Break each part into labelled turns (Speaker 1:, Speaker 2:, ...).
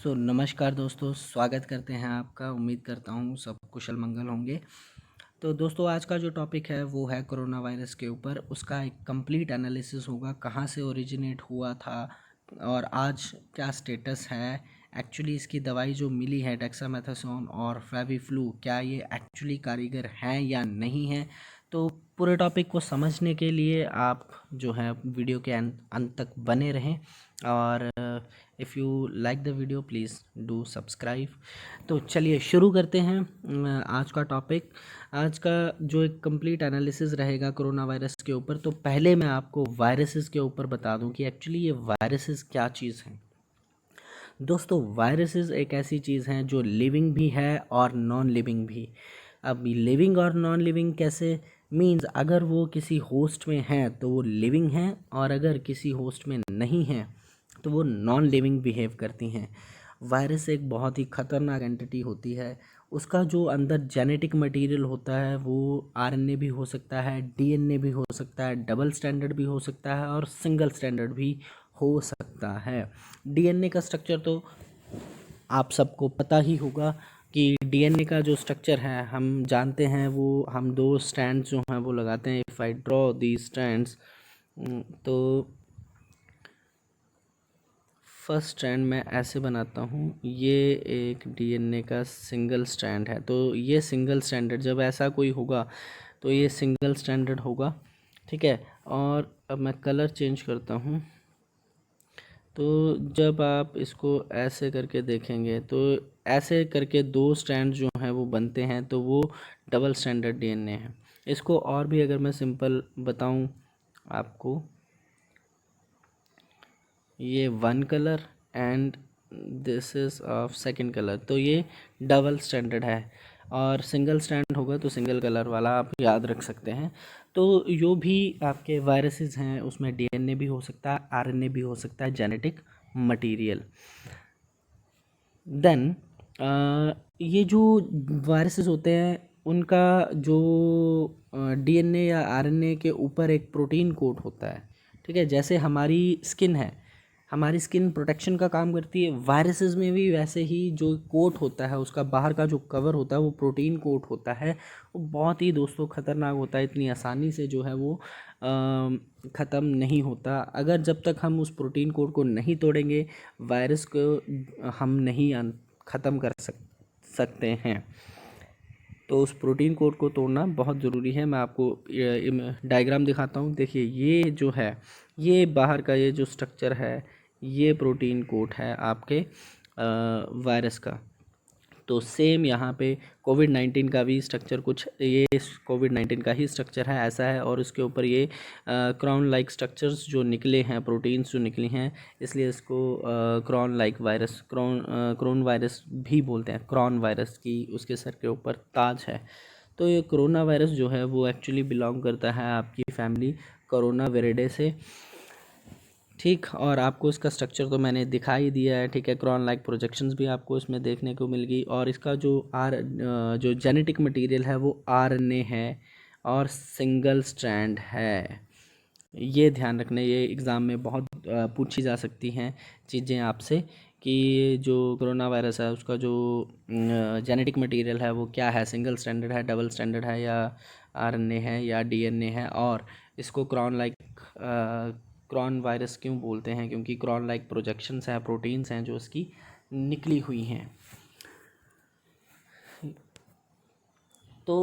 Speaker 1: नमस्कार दोस्तों, स्वागत करते हैं आपका। उम्मीद करता हूँ सब कुशल मंगल होंगे। तो दोस्तों, आज का जो टॉपिक है वो है कोरोना वायरस के ऊपर। उसका एक कंप्लीट एनालिसिस होगा, कहाँ से ओरिजिनेट हुआ था और आज क्या स्टेटस है। एक्चुअली इसकी दवाई जो मिली है डेक्सामेथासोन और फेविफ्लू, क्या ये एक्चुअली कारीगर हैं या नहीं है। तो पूरे टॉपिक को समझने के लिए आप जो है वीडियो के अंत तक बने रहें और if you like the video please do subscribe. तो चलिए शुरू करते हैं आज का टॉपिक। आज का जो एक कंप्लीट एनालिसिस रहेगा कोरोना वायरस के ऊपर। तो पहले मैं आपको वायरसेस के ऊपर बता दूं कि एक्चुअली ये वायरसेस क्या चीज़ हैं। दोस्तों, वायरसेस एक ऐसी चीज़ हैं जो लिविंग भी है और नॉन लिविंग भी। अब लिविंग और नॉन लिविंग कैसे मींस, अगर वो किसी होस्ट में है तो वो लिविंग है और अगर किसी होस्ट में नहीं है तो वो नॉन लिविंग बिहेव करती हैं। वायरस एक बहुत ही ख़तरनाक एंटिटी होती है। उसका जो अंदर जेनेटिक मटेरियल होता है वो आरएनए भी हो सकता है, डीएनए भी हो सकता है, डबल स्टैंडर्ड भी हो सकता है और सिंगल स्टैंडर्ड भी हो सकता है। डीएनए का स्ट्रक्चर तो आप सबको पता ही होगा कि डीएनए का जो स्ट्रक्चर है हम जानते हैं। वो हम दो स्ट्रैंड्स जो हैं वो लगाते हैं। If I draw the strands, तो फर्स्ट स्ट्रैंड मैं ऐसे बनाता हूँ। ये एक डीएनए का सिंगल स्ट्रैंड है। तो ये सिंगल स्टैंडर्ड जब ऐसा कोई होगा तो ये सिंगल स्टैंडर्ड होगा, ठीक है। और अब मैं कलर चेंज करता हूँ। तो जब आप इसको ऐसे करके देखेंगे तो ऐसे करके दो स्ट्रैंड जो हैं वो बनते हैं, तो वो डबल स्टैंडर्ड डीएनए है। इसको और भी अगर मैं सिंपल बताऊँ आपको, ये one colour and this is of second colour, तो ये डबल स्टैंडर्ड है। और सिंगल स्टैंड होगा तो सिंगल कलर वाला आप याद रख सकते हैं। तो जो भी आपके वायरसेस हैं उसमें डीएनए भी हो सकता है, आरएनए भी हो सकता है, जेनेटिक मटेरियल। देन ये जो वायरसेस होते हैं उनका जो डीएनए या आरएनए के ऊपर एक प्रोटीन कोट होता है, ठीक है। जैसे हमारी स्किन है, हमारी स्किन प्रोटेक्शन का काम करती है, वायरसेस में भी वैसे ही जो कोट होता है उसका बाहर का जो कवर होता है वो प्रोटीन कोट होता है। वो बहुत ही दोस्तों ख़तरनाक होता है। इतनी आसानी से जो है वो ख़त्म नहीं होता। अगर जब तक हम उस प्रोटीन कोट को नहीं तोड़ेंगे वायरस को हम नहीं ख़त्म कर सकते हैं। तो उस प्रोटीन कोड को तोड़ना बहुत ज़रूरी है। मैं आपको डायग्राम दिखाता हूँ। देखिए, ये जो है, ये बाहर का ये जो स्ट्रक्चर है ये प्रोटीन कोड है आपके वायरस का। तो सेम यहाँ पे कोविड-19 का भी स्ट्रक्चर कुछ ये कोविड-19 का ही स्ट्रक्चर है, ऐसा है। और इसके ऊपर ये क्राउन लाइक स्ट्रक्चर्स जो निकले हैं, प्रोटीन्स जो निकली हैं, इसलिए इसको crown like virus, crown virus भी बोलते हैं। क्राउन वायरस की उसके सर के ऊपर ताज है। तो ये कोरोना वायरस जो है वो एक्चुअली बिलोंग करता है आपकी फैमिली कोरोना वेरिडे से, ठीक। और आपको इसका स्ट्रक्चर तो मैंने दिखा ही दिया है, ठीक है। क्रॉन लाइक प्रोजेक्शंस भी आपको इसमें देखने को मिल गई। और इसका जो जेनेटिक मटेरियल है वो आरएनए है और सिंगल स्ट्रैंड है। ये ध्यान रखना, ये एग्ज़ाम में बहुत पूछी जा सकती हैं चीज़ें आपसे कि जो कोरोना वायरस है उसका जो जेनेटिक मटेरियल है वो क्या है, सिंगल स्टैंडर्ड है, डबल स्टैंडर्ड है, या आरएनए है या डीएनए है। और इसको क्रॉन वायरस क्यों बोलते हैं, क्योंकि क्रॉन लाइक प्रोजेक्शंस हैं, प्रोटीन्स हैं जो इसकी निकली हुई हैं। तो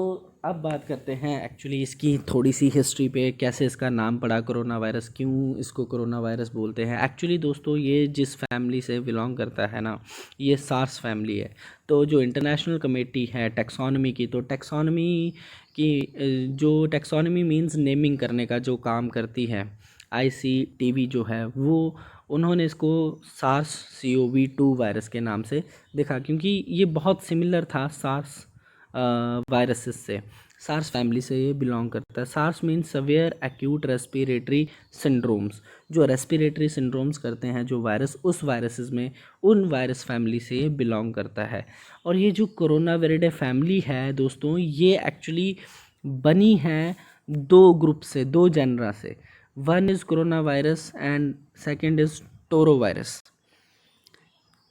Speaker 1: अब बात करते हैं एक्चुअली इसकी थोड़ी सी हिस्ट्री पे, कैसे इसका नाम पड़ा कोरोना वायरस, क्यों इसको कोरोना वायरस बोलते हैं। एक्चुअली दोस्तों, ये जिस फैमिली से बिलोंग करता है ना, ये सार्स फैमिली है। तो जो इंटरनेशनल कमेटी है टैक्सोनॉमी की, तो टैक्सोनॉमी की जो टैक्सोनॉमी मींस नेमिंग करने का जो काम करती है, ICTV जो है वो, उन्होंने इसको SARS-CoV-2 वायरस के नाम से देखा, क्योंकि ये बहुत सिमिलर था सार्स वायरसेस से। सार्स फैमिली से ये बिलोंग करता है। SARS means severe acute respiratory syndromes. जो रेस्पिरेटरी सिंड्रोम्स करते हैं जो वायरस, उस वायरसेस में उन वायरस फैमिली से ये बिलोंग करता है। और ये जो कोरोना वेरिडे फैमिली है दोस्तों, ये एक्चुअली बनी है दो ग्रुप से, दो जेनरा से। One is corona virus and second is Toro virus,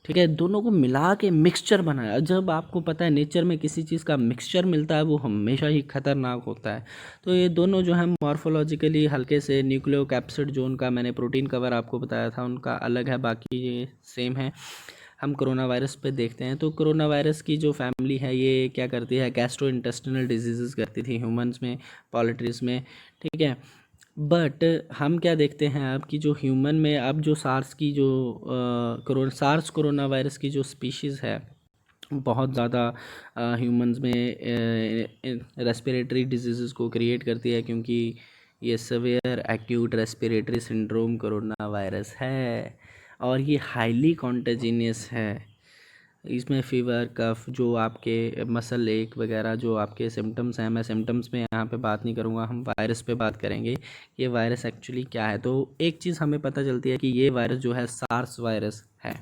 Speaker 1: ठीक है, दोनों को मिला के मिक्सचर बनाया। जब आपको पता है नेचर में किसी चीज़ का मिक्सचर मिलता है वो हमेशा ही खतरनाक होता है। तो ये दोनों जो है मॉर्फोलॉजिकली हल्के से न्यूक्लियोकैप्सिड, जो उनका मैंने प्रोटीन कवर आपको बताया था उनका अलग है, बाकी ये सेम है। हम कोरोना वायरस पे देखते हैं तो कोरोना वायरस की जो फैमिली है ये क्या करती है, गैस्ट्रो इंटेस्टिनल डिजीज़ करती थी ह्यूमंस में, पोल्ट्रीज में, ठीक है। बट हम क्या देखते हैं अब कि जो ह्यूमन में अब जो सार्स की जो सार्स कोरोना वायरस की जो स्पीशीज़ है बहुत ज़्यादा ह्यूमंस में रेस्पिरेटरी डिजीज़ को क्रिएट करती है, क्योंकि ये severe acute respiratory syndrome corona virus है और ये हाईली कॉन्टेजिनियस है। इसमें फ़ीवर, कफ, जो आपके मसल एक वगैरह जो आपके सिम्टम्स हैं, मैं सिम्टम्स में यहाँ पे बात नहीं करूँगा, हम वायरस पे बात करेंगे ये वायरस एक्चुअली क्या है। तो एक चीज़ हमें पता चलती है कि ये वायरस जो है सार्स वायरस है।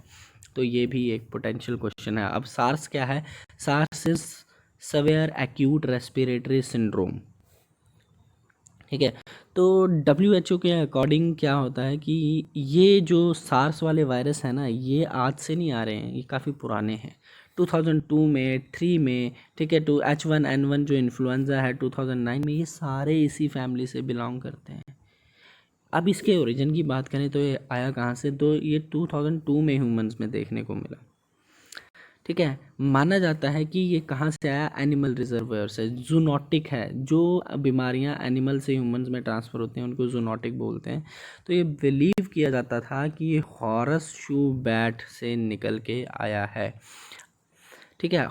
Speaker 1: तो ये भी एक पोटेंशियल क्वेश्चन है। अब सार्स क्या है? SARS is severe acute respiratory syndrome, ठीक है। तो WHO के अकॉर्डिंग क्या होता है कि ये जो सार्स वाले वायरस है ना, ये आज से नहीं आ रहे हैं, ये काफ़ी पुराने हैं। 2002 में, 3 में, ठीक है, टू H1N1 जो इन्फ्लुएंजा है 2009 में, ये सारे इसी फैमिली से बिलोंग करते हैं। अब इसके ओरिजिन की बात करें तो ये आया कहाँ से? तो ये 2002 में ह्यूमंस में देखने को मिला, ठीक है। माना जाता है कि ये कहाँ से आया? एनिमल रिजर्वायर से, जूनोटिक है। जो बीमारियाँ एनिमल से ह्यूमंस में ट्रांसफ़र होती हैं उनको जूनोटिक बोलते हैं। तो ये बिलीव किया जाता था कि ये हॉरस शू बैट से निकल के आया है, ठीक है।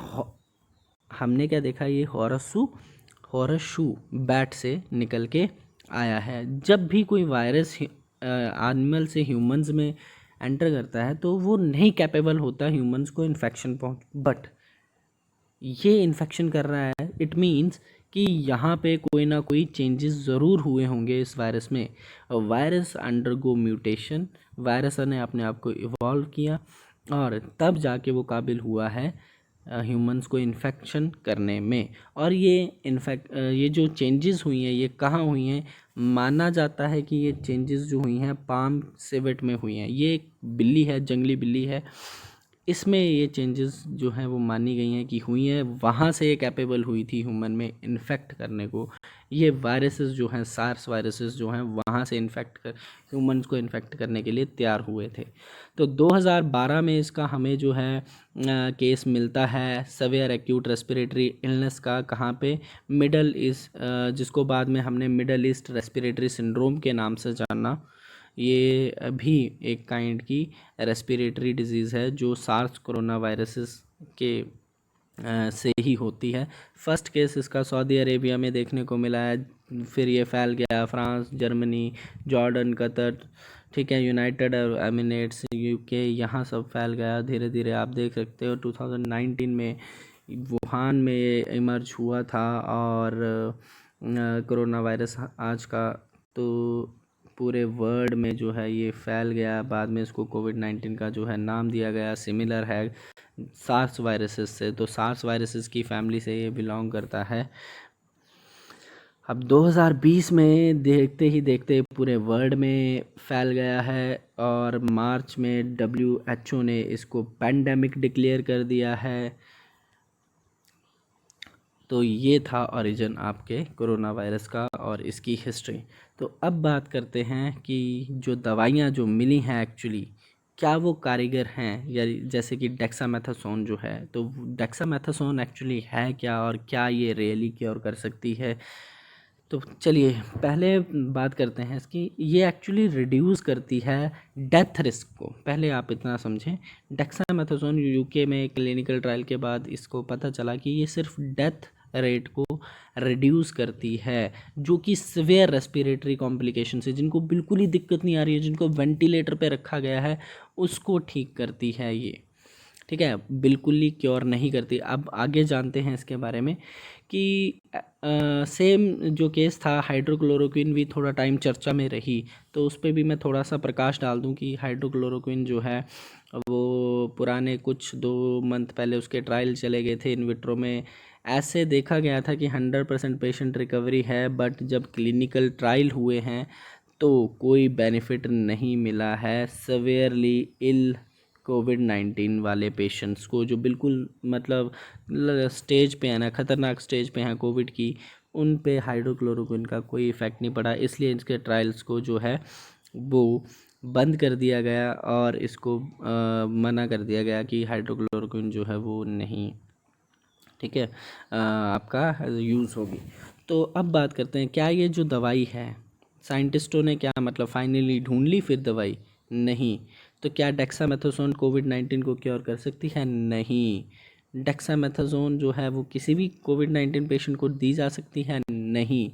Speaker 1: हमने क्या देखा? ये हॉरस शू बैट से निकल के आया है। जब भी कोई वायरस एनिमल से ह्यूमंस में एंटर करता है तो वो नहीं कैपेबल होता ह्यूमंस को इन्फेक्शन पहुंच, बट ये इन्फेक्शन कर रहा है, इट मीन्स कि यहाँ पे कोई ना कोई चेंजेस ज़रूर हुए होंगे इस वायरस में। वायरस अंडरगो म्यूटेशन, वायरस ने अपने आप को इवॉल्व किया और तब जाके वो काबिल हुआ है ह्यूमंस को इन्फेक्शन करने में। और ये जो चेंजेस हुई हैं ये कहाँ हुई हैं? माना जाता है कि ये चेंजेस जो हुई हैं पाम सिवेट में हुई हैं। ये एक बिल्ली है, जंगली बिल्ली है, इसमें ये चेंजेस जो हैं वो मानी गई हैं कि हुई हैं, वहाँ से ये कैपेबल हुई थी ह्यूमन में इन्फेक्ट करने को। ये वायरसेस जो हैं, सार्स वायरसेस जो हैं, वहाँ से ह्यूमंस को इन्फेक्ट करने के लिए तैयार हुए थे। तो 2012 में इसका हमें जो है केस मिलता है सवेयर एक्यूट रेस्पिरेटरी इलनेस का। कहाँ पे? मिडल ईस्ट, जिसको बाद में हमने मिडल ईस्ट रेस्पिरेटरी सिंड्रोम के नाम से जाना। ये भी एक काइंड की रेस्पिरेटरी डिजीज़ है जो सार्स कोरोना वायरसेस के से ही होती है। फर्स्ट केस इसका सऊदी अरेबिया में देखने को मिला है, फिर ये फैल गया फ्रांस, जर्मनी, जॉर्डन, कतर, ठीक है, यूनाइटेड अरब एमिरेट्स, UK, यहाँ सब फैल गया धीरे धीरे। आप देख सकते हो 2019 में वुहान में ये इमर्ज हुआ था और कोरोना वायरस आज का तो पूरे वर्ल्ड में जो है ये फैल गया। बाद में इसको कोविड-19 का जो है नाम दिया गया, सिमिलर है सार्स वायरसेस से। तो सार्स वायरसेस की फैमिली से ये बिलोंग करता है। अब 2020 में देखते ही देखते पूरे वर्ल्ड में फैल गया है और मार्च में WHO ने इसको पैंडेमिक डिक्लेयर कर दिया है। तो ये था ओरिजिन आपके कोरोना वायरस का और इसकी हिस्ट्री। तो अब बात करते हैं कि जो दवाइयाँ जो मिली हैं एक्चुअली क्या वो कारीगर हैं, या जैसे कि डेक्सामेथासोन जो है, तो डेक्सामेथासोन एक्चुअली है क्या और क्या ये रियली क्योर कर सकती है? तो चलिए पहले बात करते हैं इसकी। ये एक्चुअली रिड्यूस करती है डेथ रिस्क को। पहले आप इतना समझें, डेक्सामेथासोन UK में क्लिनिकल ट्रायल के बाद इसको पता चला कि ये सिर्फ डेथ रेट को रिड्यूस करती है, जो कि सिवियर रेस्पिरेटरी कॉम्प्लिकेशन से, जिनको बिल्कुल ही दिक्कत नहीं आ रही है, जिनको वेंटिलेटर पे रखा गया है, उसको ठीक करती है ये, ठीक है। बिल्कुल ही क्योर नहीं करती। अब आगे जानते हैं इसके बारे में कि सेम जो केस था हाइड्रोक्लोरोक्विन भी थोड़ा टाइम चर्चा में रही, तो उस पर भी मैं थोड़ा सा प्रकाश डाल दूं कि हाइड्रोक्लोरोक्विन जो है वो पुराने कुछ 2 मंथ पहले उसके ट्रायल चले गए थे इन विट्रो में। ऐसे देखा गया था कि 100% पेशेंट रिकवरी है, बट जब क्लिनिकल ट्रायल हुए हैं तो कोई बेनिफिट नहीं मिला है। सवेयरली इल कोविड-19 वाले पेशेंट्स को, जो बिल्कुल मतलब स्टेज पे है ना, ख़तरनाक स्टेज पे हैं कोविड की, उन पे हाइड्रोक्लोरोक्विन का कोई इफ़ेक्ट नहीं पड़ा। इसलिए इसके ट्रायल्स को जो है वो बंद कर दिया गया और इसको मना कर दिया गया कि हाइड्रोक्लोरोक्विन जो है वो नहीं, ठीक है, आपका यूज़ होगी। तो अब बात करते हैं, क्या ये जो दवाई है, साइंटिस्टों ने क्या मतलब फाइनली ढूंढ ली फिर दवाई? नहीं। तो क्या डेक्सामेथासोन कोविड-19 को क्योर कर सकती है? नहीं। डेक्सामेथासोन जो है वो किसी भी कोविड-19 पेशेंट को दी जा सकती है? नहीं,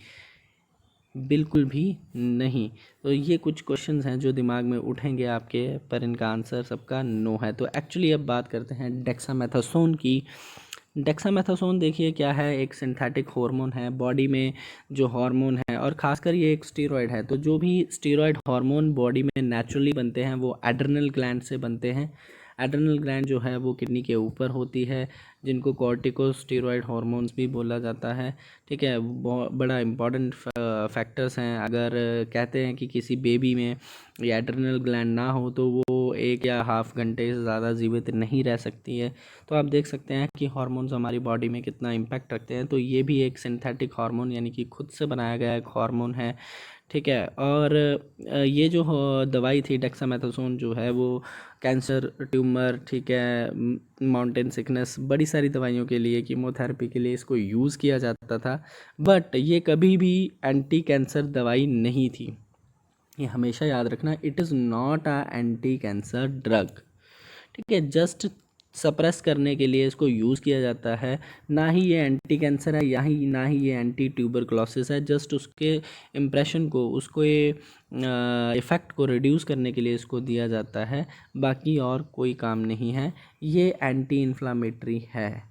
Speaker 1: बिल्कुल भी नहीं। तो ये कुछ क्वेश्चंस हैं जो दिमाग में उठेंगे आपके, पर इनका आंसर सबका नो है। तो एक्चुअली अब बात करते हैं डेक्सामेथासोन की। डेक्सामेथासोन देखिए क्या है, एक सिंथेटिक हार्मोन है, बॉडी में जो हार्मोन है, और ख़ासकर ये एक स्टेरॉयड है। तो जो भी स्टेरॉयड हार्मोन बॉडी में नेचुरली बनते हैं वो एड्रेनल ग्लैंड से बनते हैं। एड्रेनल ग्लैंड जो है वो किडनी के ऊपर होती है, जिनको कॉर्टिकोस्टेरॉयड हार्मोन्स भी बोला जाता है, ठीक है। बहुत बड़ा इंपॉर्टेंट फैक्टर्स हैं। अगर कहते हैं कि किसी बेबी में ये एड्रेनल ग्लैंड ना हो तो वो 1 या हाफ घंटे से ज़्यादा जीवित नहीं रह सकती है। तो आप देख सकते हैं कि हार्मोन्स हमारी बॉडी में कितना इम्पैक्ट रखते हैं। तो ये भी एक सिंथेटिक हार्मोन यानी कि खुद से बनाया गया एक हार्मोन है, ठीक है। और ये जो दवाई थी डेक्सामेथासोन जो है वो कैंसर, ट्यूमर, ठीक है, माउंटेन सिकनेस, बड़ी सारी दवाइयों के लिए, कीमोथेरेपी के लिए इसको यूज़ किया जाता था। बट ये कभी भी एंटी कैंसर दवाई नहीं थी। ये हमेशा याद रखना, it is not a anti cancer drug, ठीक है। जस्ट सप्रेस करने के लिए इसको यूज़ किया जाता है। ना ही ये एंटी कैंसर है, ना ही ये एंटी ट्यूबरक्लोसिस है। जस्ट उसके इम्प्रेशन को, उसको ये इफ़ेक्ट को रिड्यूस करने के लिए इसको दिया जाता है, बाकी और कोई काम नहीं है। ये एंटी इन्फ्लामेटरी है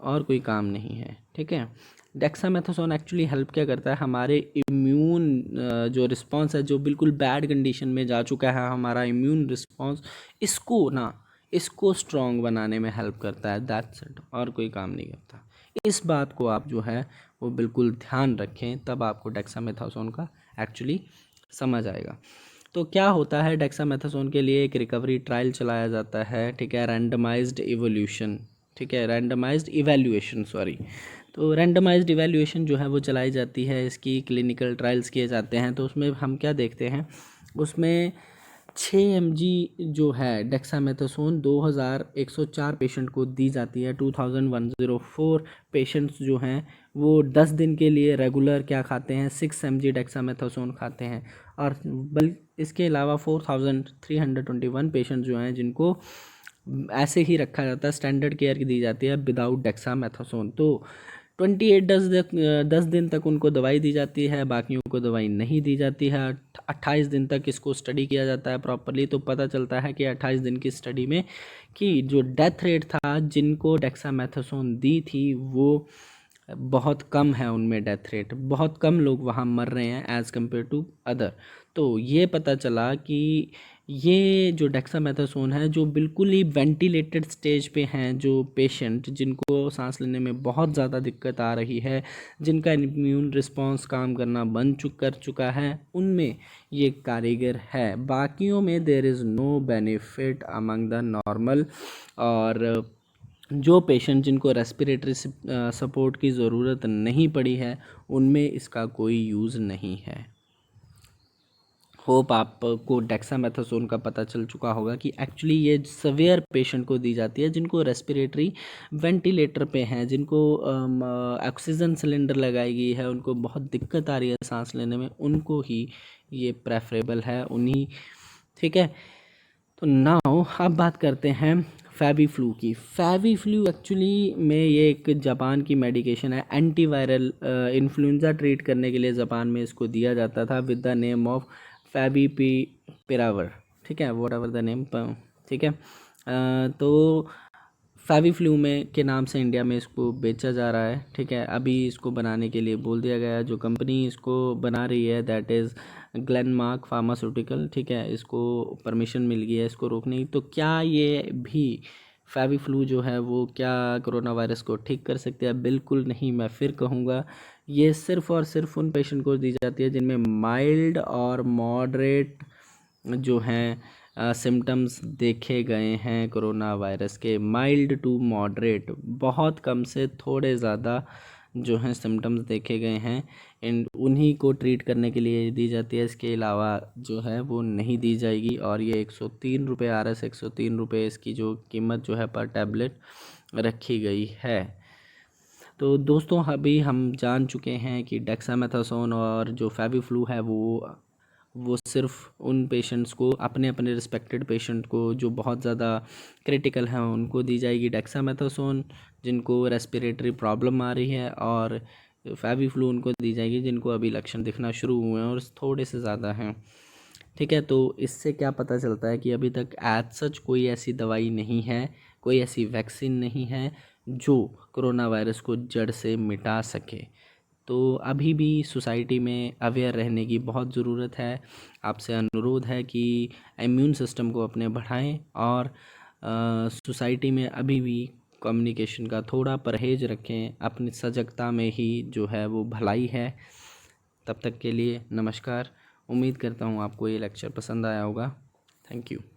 Speaker 1: और कोई काम नहीं है, ठीक है। डेक्सामेथासोन एक्चुअली हेल्प क्या करता है, हमारे इम्यून जो रिस्पांस है, जो बिल्कुल बैड कंडीशन में जा चुका है हमारा इम्यून रिस्पांस, इसको स्ट्रॉन्ग बनाने में हेल्प करता है। दैट्स इट, और कोई काम नहीं करता। इस बात को आप जो है वो बिल्कुल ध्यान रखें, तब आपको डेक्सामेथासोन का एक्चुअली समझ आएगा। तो क्या होता है, डेक्सामेथासोन के लिए एक रिकवरी ट्रायल चलाया जाता है, ठीक है, रैंडमाइज्ड इवोल्यूशन, ठीक है, रैंडमाइज्ड इवैल्यूएशन, सॉरी। तो रैंडमाइज्ड इवैल्यूएशन जो है वो चलाई जाती है, इसकी क्लिनिकल ट्रायल्स किए जाते हैं। तो उसमें हम क्या देखते हैं, उसमें 6 mg जो है डेक्सामेथासोन 2104 पेशेंट को दी जाती है। 2104 पेशेंट्स जो हैं वो 10 दिन के लिए रेगुलर क्या खाते हैं, 6 mg डेक्सामेथासोन खाते हैं। और इसके अलावा 4321 पेशेंट जो हैं जिनको ऐसे ही रखा जाता है, स्टैंडर्ड केयर की दी जाती है विदाउट डेक्सामेथासोन। तो 10 दिन तक उनको दवाई दी जाती है, बाकियों को दवाई नहीं दी जाती है। 28 दिन तक इसको स्टडी किया जाता है प्रॉपरली। तो पता चलता है कि 28 दिन की स्टडी में कि जो डेथ रेट था जिनको डेक्सामेथासोन दी थी वो बहुत कम है, उनमें डेथ रेट बहुत कम, लोग वहाँ मर रहे हैं एज़ कम्पेयर टू अदर। तो ये पता चला कि ये जो डेक्सामेथासोन है, जो बिल्कुल ही वेंटिलेटेड स्टेज पे हैं, जो पेशेंट जिनको सांस लेने में बहुत ज़्यादा दिक्कत आ रही है, जिनका इम्यून रिस्पांस काम करना बंद कर चुका है, उनमें ये कारीगर है। बाकियों में there is no benefit among the normal. और जो पेशेंट जिनको रेस्पिरेटरी सपोर्ट की ज़रूरत नहीं पड़ी है, उनमें इसका कोई यूज़ नहीं है। होप आपको डेक्सामेथासोन का पता चल चुका होगा कि एक्चुअली ये सवेयर पेशेंट को दी जाती है, जिनको रेस्पिरेटरी वेंटिलेटर पे हैं, जिनको ऑक्सीजन सिलेंडर लगाई गई है, उनको बहुत दिक्कत आ रही है सांस लेने में, उनको ही ये प्रेफरेबल है, उन्हीं, ठीक है। तो नाउ अब बात करते हैं फेविफ्लू की। फेविफ्लू एक्चुअली में ये एक जापान की मेडिकेशन है, एंटीवायरल इन्फ्लुएंजा ट्रीट करने के लिए जापान में इसको दिया जाता था विद द नेम ऑफ फेविपिरावर, ठीक है, वॉट एवर द नेम, ठीक है। तो फेविफ्लू में के नाम से इंडिया में इसको बेचा जा रहा है, ठीक है। अभी इसको बनाने के लिए बोल दिया गया है, जो कंपनी इसको बना रही है दैट इज़ ग्लेनमार्क फार्मास्यूटिकल, ठीक है, इसको परमिशन मिल गई है इसको रोकने की। तो क्या ये भी फेविफ्लू जो है वो क्या कोरोना वायरस को ठीक कर सकते हैं? बिल्कुल नहीं। मैं फिर कहूँगा, ये सिर्फ़ और सिर्फ उन पेशेंट को दी जाती है जिनमें माइल्ड और मॉडरेट जो हैं सिम्टम्स देखे गए हैं कोरोना वायरस के, माइल्ड टू मॉडरेट, बहुत कम से थोड़े ज़्यादा जो हैं सिम्टम्स देखे गए हैं, उन्हीं को ट्रीट करने के लिए दी जाती है। इसके अलावा जो है वो नहीं दी जाएगी। और ये 103 रुपये RS 103 रुपये इसकी जो कीमत जो है पर टैबलेट रखी गई है। तो दोस्तों अभी हम जान चुके हैं कि डेक्सामेथासोन और जो फेविफ्लू है वो सिर्फ उन पेशेंट्स को, अपने अपने रिस्पेक्टेड पेशेंट को जो बहुत ज़्यादा क्रिटिकल हैं उनको दी जाएगी डेक्सामेथासोन, जिनको रेस्पिरेटरी प्रॉब्लम आ रही है, और फेविफ्लू उनको दी जाएगी जिनको अभी लक्षण दिखना शुरू हुए हैं और थोड़े से ज़्यादा हैं। ठीक है, तो इससे क्या पता चलता है कि अभी तक एज सच कोई ऐसी दवाई नहीं है, कोई ऐसी वैक्सीन नहीं है जो कोरोना वायरस को जड़ से मिटा सके। तो अभी भी सोसाइटी में अवेयर रहने की बहुत ज़रूरत है। आपसे अनुरोध है कि इम्यून सिस्टम को अपने बढ़ाएं, और सोसाइटी में अभी भी कम्युनिकेशन का थोड़ा परहेज रखें। अपनी सजगता में ही जो है वो भलाई है। तब तक के लिए नमस्कार। उम्मीद करता हूँ आपको ये लेक्चर पसंद आया होगा। Thank you.